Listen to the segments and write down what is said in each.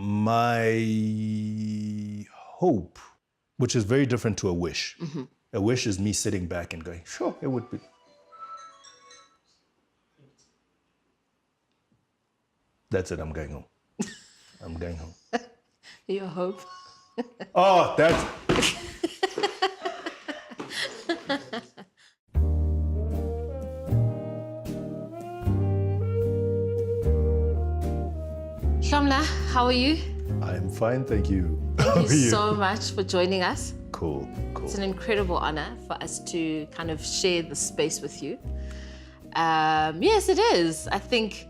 My hope, which is very different to a wish. A wish is me sitting back and going, sure, it would be. That's it, I'm going home. I'm going home. Your hope? Oh, that's... Hlomla, how are you? I'm fine, thank you. Thank you so much for joining us. Cool. It's an incredible honor for us to kind of share the space with you. Yes, it is. I think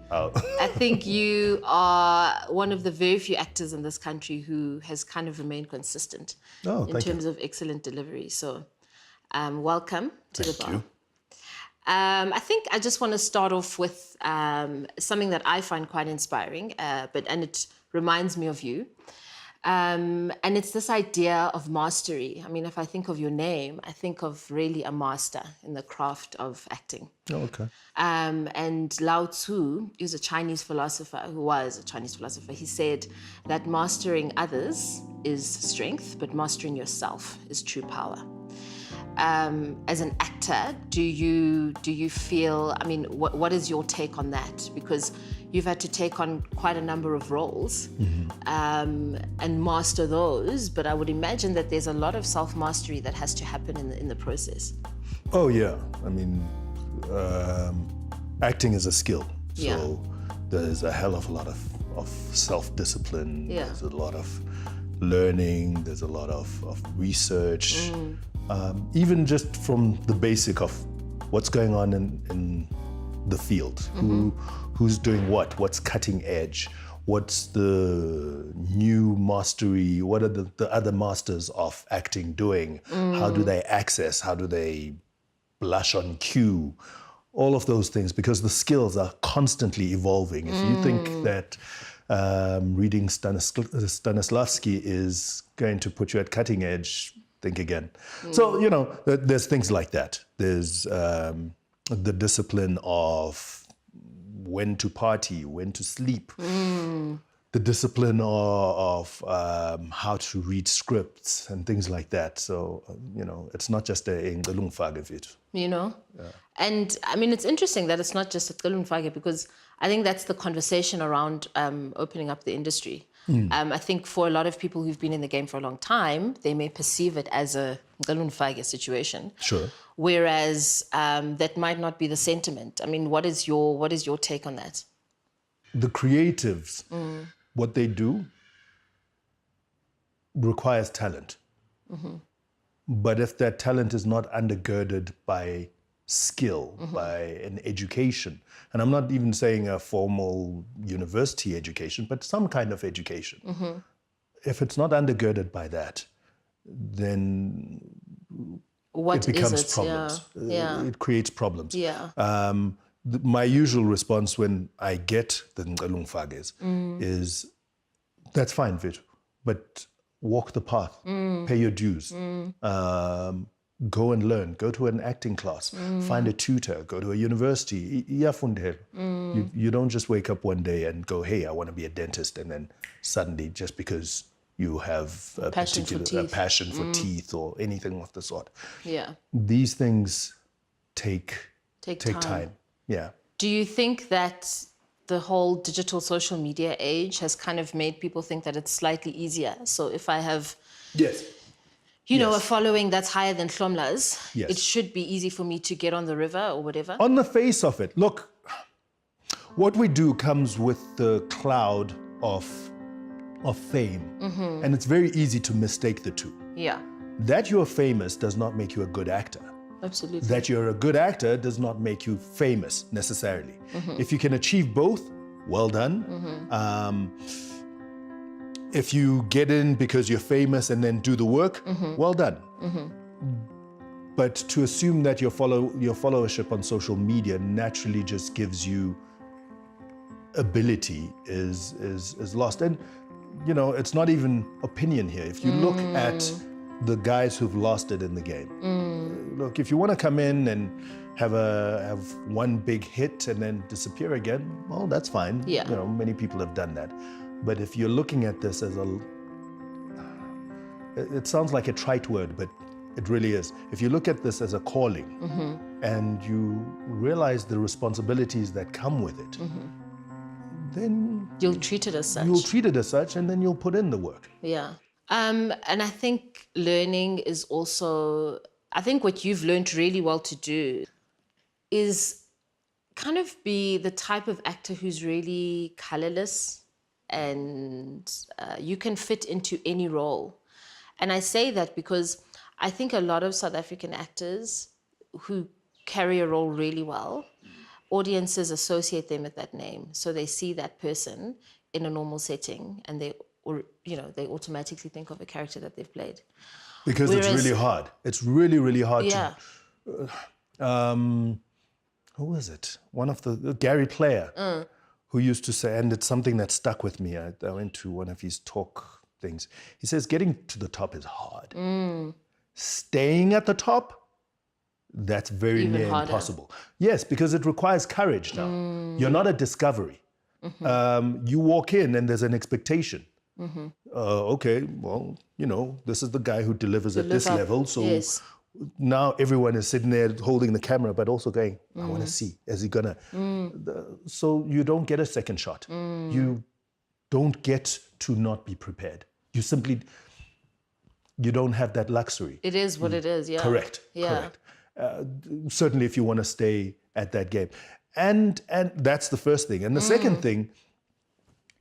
you are one of the very few actors in this country who has kind of remained consistent in terms of excellent delivery. So welcome to the bar. I think I just want to start off with something that I find quite inspiring, and it reminds me of you. And it's this idea of mastery. I mean, if I think of your name, I think of really a master in the craft of acting. Oh, okay. And Lao Tzu is a Chinese philosopher who was a Chinese philosopher. He said that mastering others is strength, but mastering yourself is true power. As an actor, do you feel, I mean, what is your take on that? Because you've had to take on quite a number of roles and master those, but I would imagine that there's a lot of self-mastery that has to happen in the process. Oh, yeah. I mean, acting is a skill. So there's a hell of a lot of self-discipline. Yeah. There's a lot of learning. There's a lot of research. Even just from the basic of what's going on in the field, who's doing what's cutting edge, what's the new mastery, what are the other masters of acting doing, how do they access, how do they blush on cue, all of those things, because the skills are constantly evolving. If you think that reading Stanislavski is going to put you at cutting edge, think again. So, you know, there's things like that. There's the discipline of when to party, when to sleep, the discipline of how to read scripts and things like that. So, you know, it's not just a Ngqelungfake. You know? Yeah. And I mean, it's interesting that it's not just a Ngqelungfake, because I think that's the conversation around opening up the industry. I think for a lot of people who've been in the game for a long time, they may perceive it as a Ngqelungfake situation. Sure. Whereas that might not be the sentiment. I mean, what is your take on that? The creatives, what they do requires talent. But if that talent is not undergirded by skill, by an education, and I'm not even saying a formal university education, but some kind of education. If it's not undergirded by that, then it becomes problems. It creates problems. My usual response when I get the Ngqelungfakes is, that's fine, Vitu, but walk the path, pay your dues. Go and learn, go to an acting class, find a tutor, go to a university. You don't just wake up one day and go, hey, I want to be a dentist, and then suddenly, just because you have a passion for teeth or anything of the sort. These things take time. Yeah. Do you think that the whole digital social media age has kind of made people think that it's slightly easier? So if I have... You know, a following that's higher than Hlomla's, it should be easy for me to get on the river or whatever? On the face of it, look, what we do comes with the cloud of fame. And it's very easy to mistake the two. That you're famous does not make you a good actor. Absolutely. That you're a good actor does not make you famous necessarily. If you can achieve both, well done. If you get in because you're famous and then do the work, well done. But to assume that your followership on social media naturally just gives you ability is lost. And, you know, it's not even opinion here. If you look at the guys who've lost it in the game, look, if you want to come in and have one big hit and then disappear again, well, that's fine. You know, many people have done that. But if you're looking at this as it sounds like a trite word, but it really is. If you look at this as a calling and you realize the responsibilities that come with it, then you'll treat it as such. You'll treat it as such, and then you'll put in the work. Yeah. And I think learning is also, I think what you've learned really well to do is kind of be the type of actor who's really colorless, and you can fit into any role. And I say that because I think a lot of South African actors who carry a role really well, audiences associate them with that name. So they see that person in a normal setting and they automatically think of a character that they've played. Because it's really hard. It's really, really hard to... who is it? One of the Gary Player, who used to say, and it's something that stuck with me. I went to one of his talk things. He says, getting to the top is hard. Staying at the top, that's very near impossible. Yes, because it requires courage now. You're not a discovery. You walk in and there's an expectation. Okay, well, this is the guy who delivers at this level. So now everyone is sitting there holding the camera, but also going, I want to see, is he gonna? So you don't get a second shot. You don't get to not be prepared. You don't have that luxury. It is what it is, yeah. Correct, correct. Certainly if you want to stay at that game. And that's the first thing. And the second thing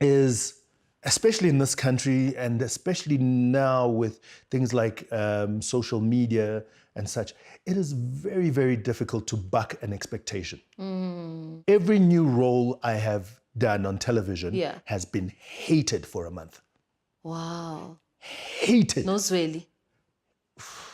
is, especially in this country, and especially now with things like social media and such, it is very, very difficult to buck an expectation. Every new role I have done on television has been hated for a month. Wow. Hated. No Zweli.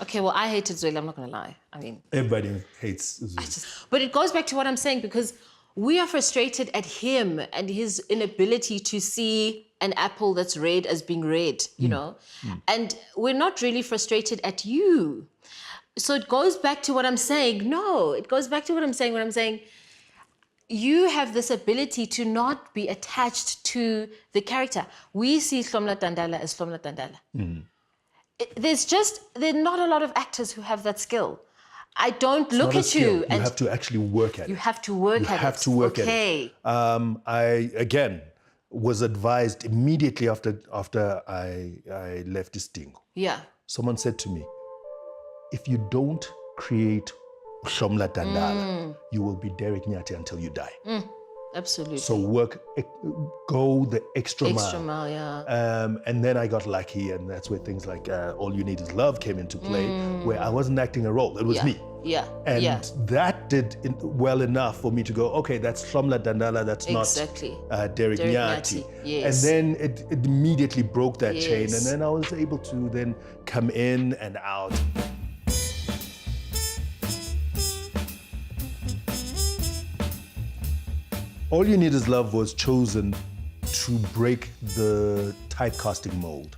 Okay, well, I hated Zweli, I'm not going to lie. I mean... Everybody hates Zweli. But it goes back to what I'm saying, because we are frustrated at him and his inability to see an apple that's red as being red, And we're not really frustrated at you. So it goes back to what I'm saying. No, it goes back to what I'm saying when I'm saying you have this ability to not be attached to the character. We see Hlomla Dandala as Hlomla Dandala. There are not a lot of actors who have that skill. I don't look at you. You have to actually work at it. You have to work at it. You have to work at it. I, again, was advised immediately after I left Distingo. Yeah. Someone said to me, if you don't create Hlomla Dandala, you will be Derek Nyati until you die. Absolutely. So go the extra mile. Extra mile, yeah. And then I got lucky, and that's where things like All You Need Is Love came into play, where I wasn't acting a role, it was me. Yeah. And that did well enough for me to go, okay, that's Hlomla Dandala, that's not Derek Nyati. Yes. And then it immediately broke that chain, and then I was able to then come in and out. All You Need Is Love was chosen to break the typecasting mold.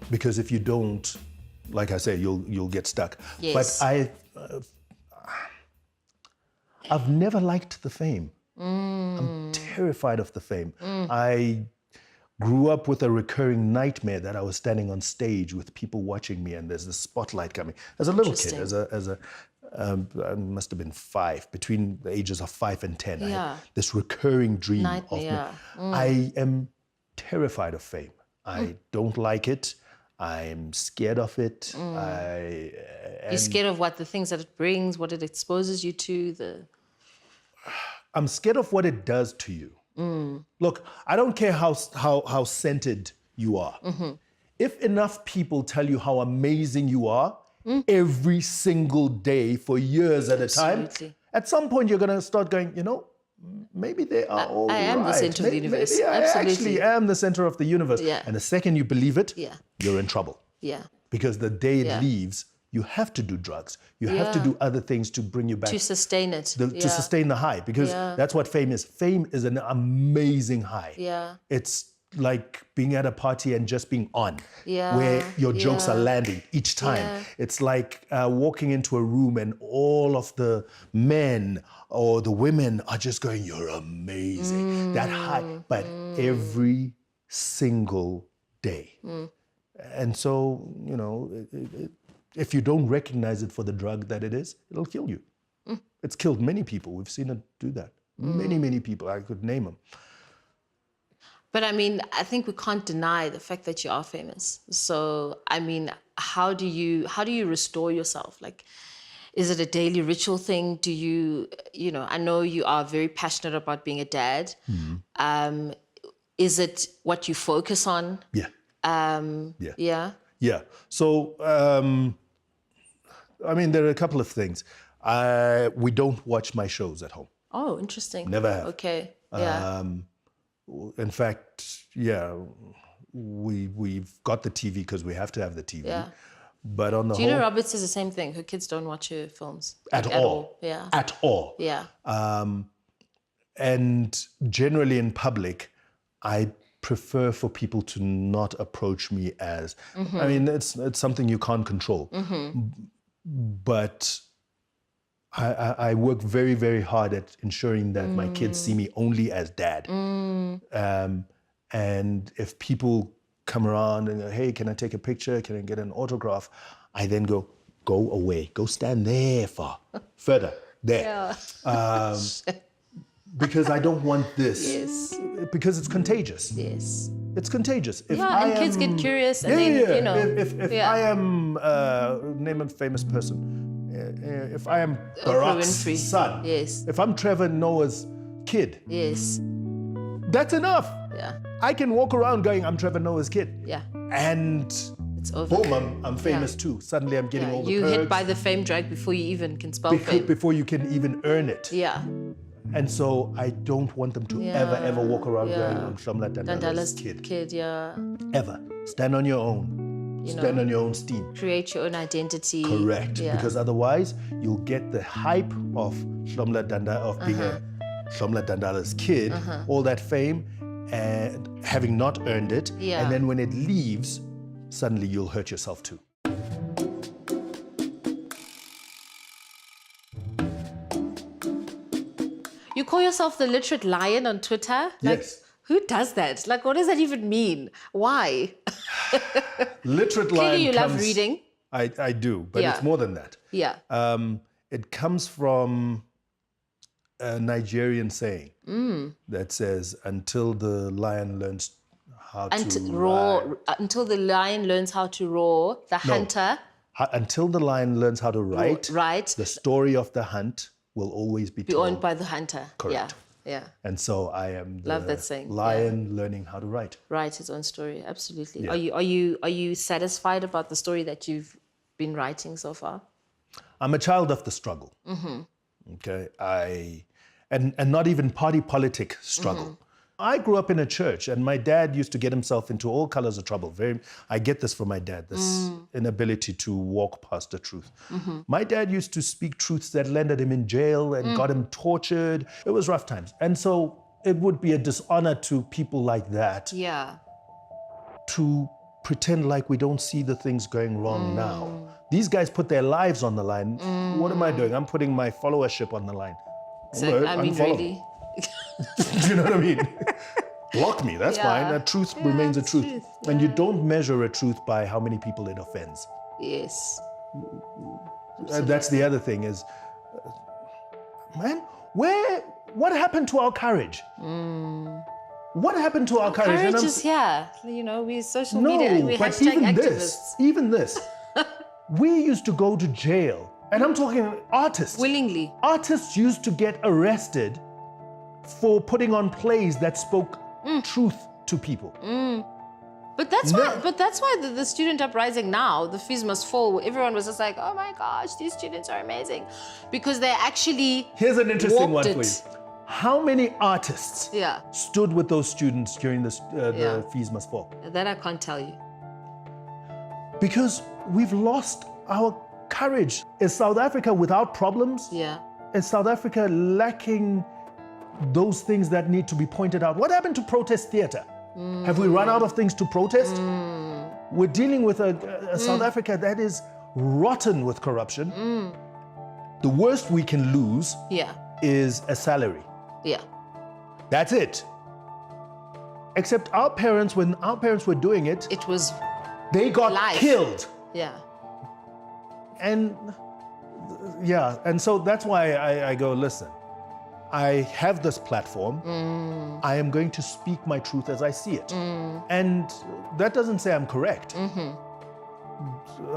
Because if you don't, like I say, you'll get stuck. Yes. But I've never liked the fame. I'm terrified of the fame. I grew up with a recurring nightmare that I was standing on stage with people watching me and there's the spotlight coming. As a little kid, I must have been 5, between the ages of 5 and 10. I had this recurring dream of me. I am terrified of fame. I don't like it. I'm scared of it. You're scared of what? The things that it brings, what it exposes you to? I'm scared of what it does to you. Look, I don't care how centered you are. If enough people tell you how amazing you are, every single day for years at a time, at some point you're going to start going, maybe they are all right. I am the center of the universe. Maybe I actually am the center of the universe. And the second you believe it, you're in trouble. Because the day it leaves, you have to do drugs. You have to do other things to bring you back. To sustain it. To sustain the high. Because that's what fame is. Fame is an amazing high. It's like being at a party and just being on, Yeah, where your jokes are yeah. landing each time. Yeah. It's like walking into a room and all of the men or the women are just going, "You're amazing." That high, but every single day. And so, you know, if you don't recognize it for the drug that it is, it'll kill you. It's killed many people. We've seen it do that. Many, many people. I could name them. But I mean, I think we can't deny the fact that you are famous. So, I mean, how do you restore yourself? Like, is it a daily ritual thing? Do you know, I know you are very passionate about being a dad. Is it what you focus on? Yeah. Yeah. Yeah. So, I mean, there are a couple of things. We don't watch my shows at home. Oh, interesting. Never have. Okay. Yeah. In fact, yeah, we've got the TV because we have to have the TV. Yeah. But on the Gina whole, Roberts says the same thing. Her kids don't watch her films. at Like, all. Yeah. At all. Yeah. And generally in public, I prefer for people to not approach me as, I mean, it's something you can't control. But I work very, very hard at ensuring that my kids see me only as dad. And if people come around and go, "Hey, can I take a picture? Can I get an autograph?" I then go away. Go stand there further, there. Yeah. Because I don't want this. Yes. Because it's contagious. Yes. It's contagious. If Yeah, and kids get curious and then, you know. If I am, name a famous person, if I am Oprah Barack's Winfrey. son, Yes. if I'm Trevor Noah's kid, Yes. that's enough. Yeah. I can walk around going, "I'm Trevor Noah's kid." Yeah. And It's over. boom, I'm famous too. Suddenly I'm getting Yeah. all the You perks hit by the fame drug before you even can spell fame. before you can even earn it. Yeah. And so I don't want them to ever walk around going, "I'm Hlomla Dandala's Dandala's kid." yeah. Ever. Stand on your own. Stand on your own steam. Create your own identity. Correct. Yeah. Because otherwise you'll get the hype of Hlomla Dandala, of being a Hlomla Dandala's kid, all that fame, and having not earned it. Yeah. And then when it leaves, suddenly you'll hurt yourself too. You call yourself the literate lion on Twitter? Like, Yes. Who does that? Like, what does that even mean? Why? Literate Clearly line you comes, love reading. I do, but Yeah. it's more than that. Yeah. It comes from a Nigerian saying that says, "Until the lion learns how to Roar, until the lion learns how to roar, the hunter. Until the lion learns how to write, Right. the story of the hunt will always be Be told." owned by the hunter. Correct. Yeah. And so I am the Love that saying, lion learning how to write. Write his own story. Absolutely. Yeah. Are you satisfied about the story that you've been writing so far? I'm a child of the struggle. Okay, and not even party politic struggle. I grew up in a church, and my dad used to get himself into all colors of trouble. I get this from my dad, this inability to walk past the truth. My dad used to speak truths that landed him in jail and got him tortured. It was rough times. And so it would be a dishonor to people like that Yeah. to pretend like we don't see the things going wrong now. These guys put their lives on the line. What am I doing? I'm putting my followership on the line. So, Well, I mean, unfollow really? me. Do you know what I mean? Block me, that's fine. A truth remains a it's truth. truth, And you don't measure a truth by how many people it offends. Yes. And that's the other thing is, man, what happened to our courage? What happened to our courage? Courage is here. You know, we social media, we but hashtag even activists. even this, we used to go to jail, and I'm talking artists. Willingly. Artists used to get arrested for putting on plays that spoke truth to people. But that's why the student uprising now, the fees must fall. Everyone was just like, "Oh my gosh, these students are amazing," because they actually Here's an interesting one walked for it. you. How many artists Yeah. stood with those students during the fees must fall? That I can't tell you. Because we've lost our courage. Is South Africa without problems? Yeah. Is South Africa lacking those things that need to be pointed out? What happened to protest theatre? Have we run out of things to protest? We're dealing with a South Africa that is rotten with corruption. The worst we can lose is a salary. Yeah. That's it. Except our parents, when our parents were doing it, It was they got life. killed. Yeah. And yeah, and so that's why I go, listen, I have this platform. I am going to speak my truth as I see it. And that doesn't say I'm correct.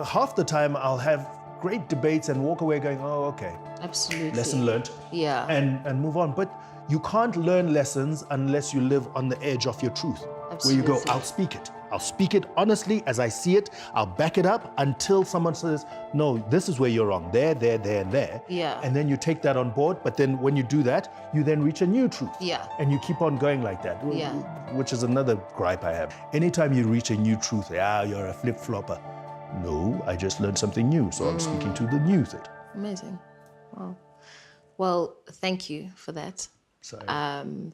Half the time I'll have great debates and walk away going, oh, okay. Absolutely. Lesson learned. Yeah. And move on. But you can't learn lessons unless you live on the edge of your truth. Absolutely. Where you go, I'll speak it. I'll speak it honestly as I see it. I'll back it up until someone says, no, this is where you're wrong. There, and there. Yeah. And then you take that on board. But then when you do that, you then reach a new truth. Yeah. And you keep on going like that. Yeah. Which is another gripe I have. Anytime you reach a new truth, you're a flip-flopper. No, I just learned something new. So I'm speaking to the new thing. Amazing. Wow. Well, thank you for that. Sorry.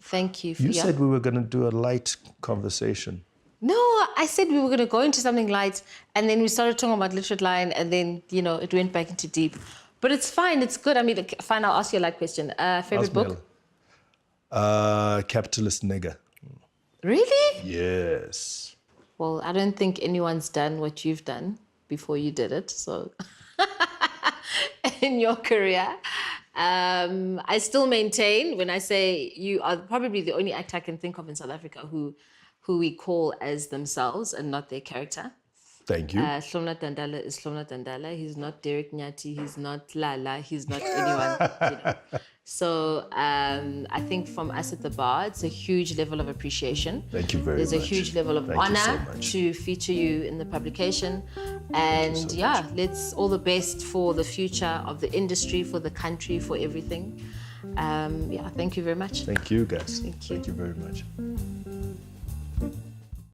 Thank you for You said we were going to do a light conversation. No, I said we were going to go into something light, and then we started talking about literate line, and then, it went back into deep. But it's fine, it's good. I mean, fine, I'll ask you a light question. Favorite book? Capitalist Nigger. Really? Yes. Well, I don't think anyone's done what you've done before you did it, so in your career. I still maintain when I say you are probably the only actor I can think of in South Africa who we call as themselves and not their character. Thank you. Hlomla Dandala is Hlomla Dandala. He's not Derek Nyati. He's not Lala. He's not anyone. So I think from us at the bar, it's a huge level of appreciation. Thank you very much. There's a huge level of honor to feature you in the publication. And let's all the best for the future of the industry, for the country, for everything. Thank you very much. Thank you, guys. Thank you. Thank you very much.